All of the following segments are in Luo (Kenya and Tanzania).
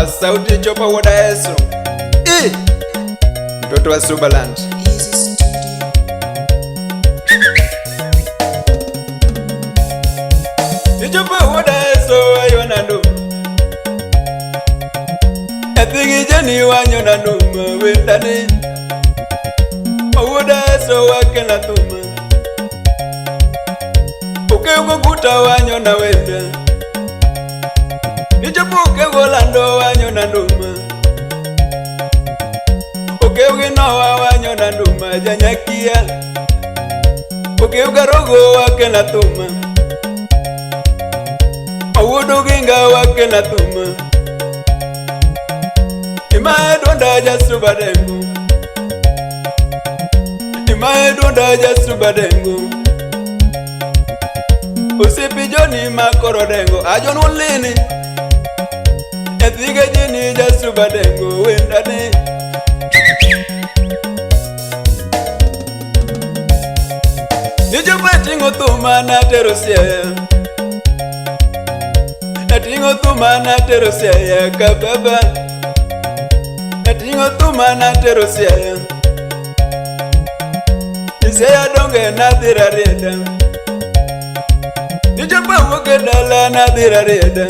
sauti chopa woda Yesu. Mtoto wa Subaland. Chopa woda Yesu ayona ndo. Ethigi jeni wanyo na numa wendani. Woda Yesu wakela tuma. Ukego kuta wanyo na wenda. Nichopuke golando wanyo na nduma. Ukeuge noa wanyo na nduma janyakia. Ukeuga rogo wake na tuma. Awudu ginga wake na tuma. Imae donda jasu badengu. Imae donda jasu badengu. Usipijoni makorodengo ajon ulini. Ethige jini jasu badengo wendane. Nijopa tingo tuma na terosia. Natingo tuma na terosia kababa. Natingo tuma na terosia. Nisea donge na dirareda. Nijopa woke dala na dirareda.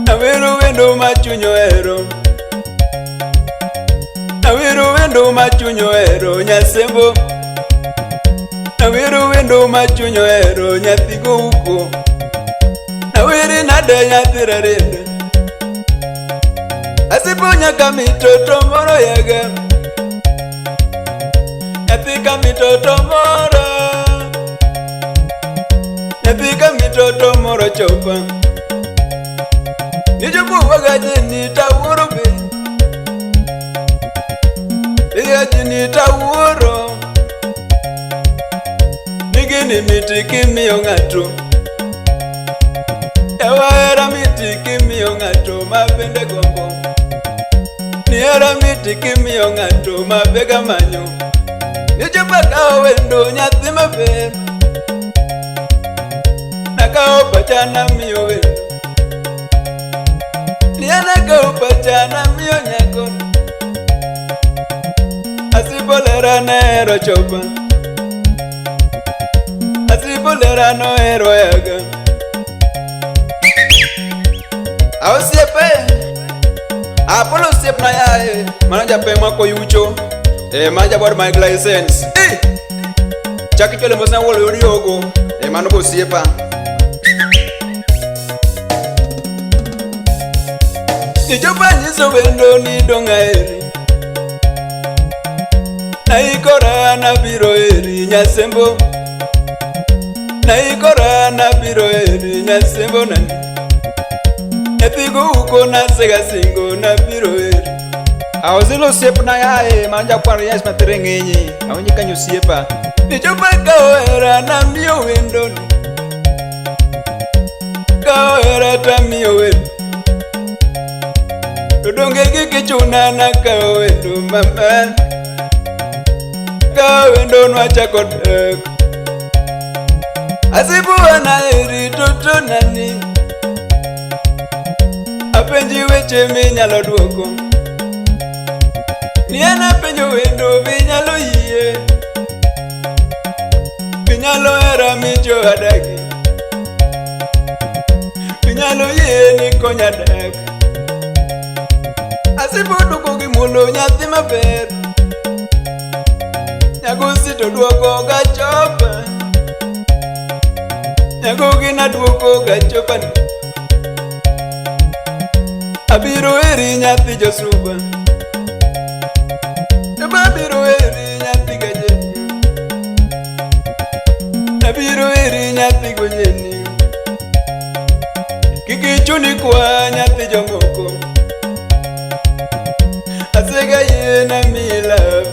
Nawiru wendo machunyo ero. Nawiru wendo machunyo ero nyasembo. Nawiru wendo machunyo ero nyathigo uko. Nawiri nade nyathirarenda. Asipo nyaka mitoto moro yaga. Nyathika mitoto moro. Nyathika mitoto moro chopa. Nijopu wagaji nitawuro be. Wagaji nitawuro. Nigini mitiki miyo ngatu. Ewaera mitiki miyo ngatu mabende gombo. Niera mitiki miyo ngatu mabega manyo. Nijopa kao wendo nyathi maber. Nakao pachana miyo wendo. Niana kao pachana miyo nyakon. Asipolera nero chopa. Asipolera no ero yaga. Ausiepe. Apolo siep na yae. Manaja pe mwako yucho. Manaja board my license. Chaki chole mosna wolo yoriogo. Manuko siepa. Nijopa nyiso wendo ni donga eri. Naikora na biro eri nyasembo. Naikora na biro eri nyasembo nani. Ethigo uko na sega singo na biro eri. Awazilo siepa na yae manja kwano yas materengenyi. Awanyika nyo siepa. Nijopa kawera na miyo wendo. Kawera ta miyo wendo. Tudonge kikichuna na kawendo mama. Kawendo nwachako dek. Asibuwa na eri toto nani. Apenji weche minyalo duoko. Niana penjo wendo vinyalo yie. Vinyalo era micho adagi. Vinyalo yie ni konya dak. Asipo duko gimulo nyathi maber. Nyagosi to duoko gachopa. Nyagogi na duoko gachopa. Abiro eri nyathi Josuba. Abiro eri nyathi Gajeni. Abiro eri nyathi Gojeni. Kikichuni kwa nyathi Jomoko. Asega ye na mi love.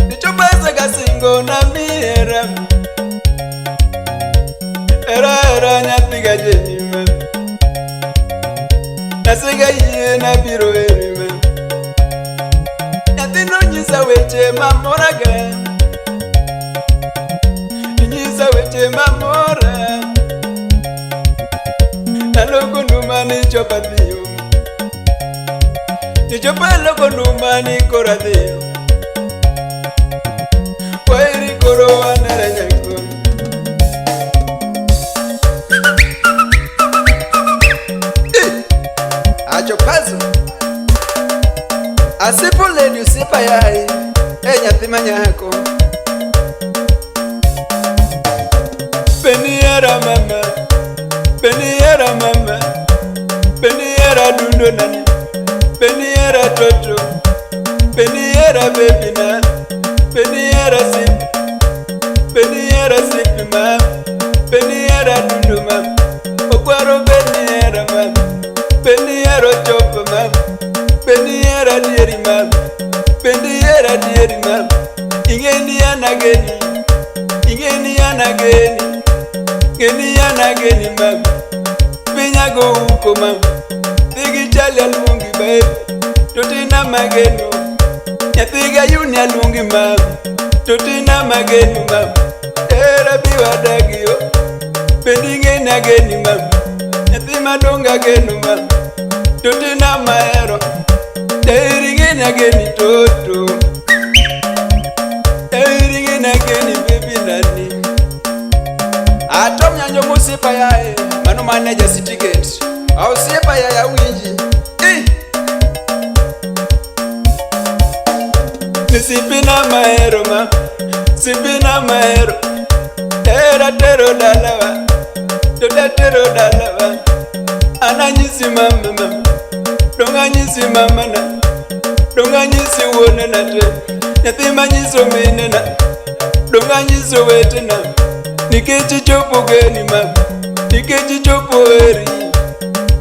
Nichopa asega singo na mi era. Era nyathi Gajeni man. Asega ye na biro eri man. Nyathi no nyisa weche mamoraga. Nyisa weche mamora. Nalogo no mani chopatio ni chopalo con mani coratio Wairi koro anara nyako Acho paso Asipo lady usipa yai nyathi manyako Beniera mama Beniera mama Beniera dundo nani Beniera toto Beniera baby na Beniera sipi Beniera sipi ma Beniera dundo ma Okwaro beniera ma Beniera chopa ma Beniera dieri ma Beniera dieri ma Ingeni anageni Ingeni anageni Geni anageni ma Binyago uko ma Digi chali alungi babe Totina mageno Nyathiga yuni alungi ma Totina magenu ma Era biwa dagio Bendi ngeni ageni ma Nyathi madonga genu ma Totina maero Teiri ngeni ageni toto Teiri ngeni ageni baby nani Atom nyanyo musipa yae Manu manager city gate Au sipa ya winji Nisipina maero ma Sipina maero Tera tero dalawa Toda tero dalawa Ananyisi mama mama Donga nyisi mama na Donga nyisi wone na te Nyathima nyiso mene na Donga nyiso wete na Nikechi chopo geni mama Nikechi chopo eri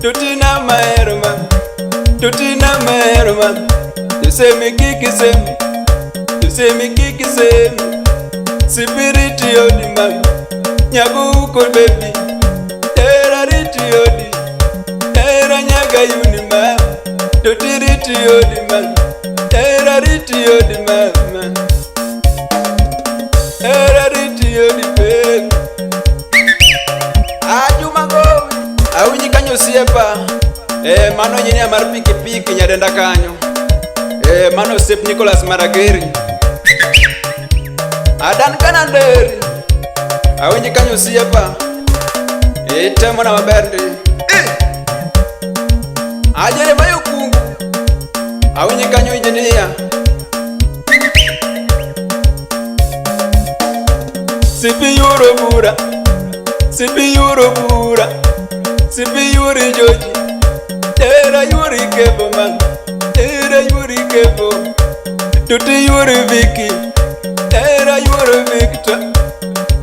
Tutina maero mama Tutina maero mama Tusemi kiki semi Tusemi kiki semi Sipiriti odi mama Nyago uko baby Tera riti odi Tera nyaga yuni mama Tutiriti odi mama Tera riti odi mama Tera riti odi baby Ajuma gowi Awinyi kanyo siepa Mano nyini amar piki piki nyadenda kanyo Mano sip Nicholas Marageri Adan kananderi Awinyi kanyo siepa Temo na maberde Ajere mayo kungu Awinyi kanyo injinia Sipi yuro bura Sipi yuro bura Sipi yuri joji Tera yuri kebo man Tera yuri kebo Tuti yuri Vicky Tera yuri Victor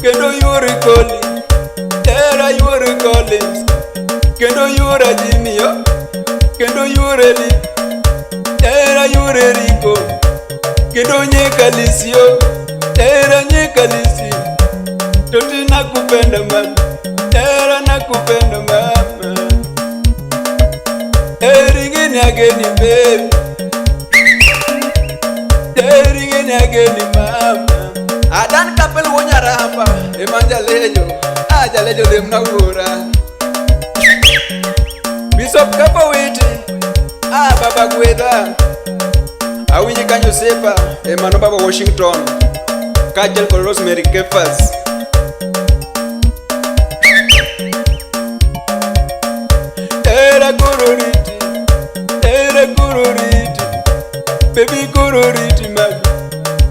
Kendo yuri Colin Tera yuri Collins Kendo yuri Jimmy Kendo yuri Lee Tera yuri Rico Kendo nyeka Lisio Tera nyeka Lisio Tuti nakupenda mama Tera nakupenda mama Teringeni ageni baby Teringeni ageni mama Adan kapel wonya rapa Emanja lejo Aja lejo lemna ura Bishop Kapo witi Baba Gweda Awinyi kanyo sepa Emano Baba Washington Kajel ko Rosemary Kefas Tera kururiti Baby kururiti man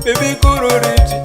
Baby kururiti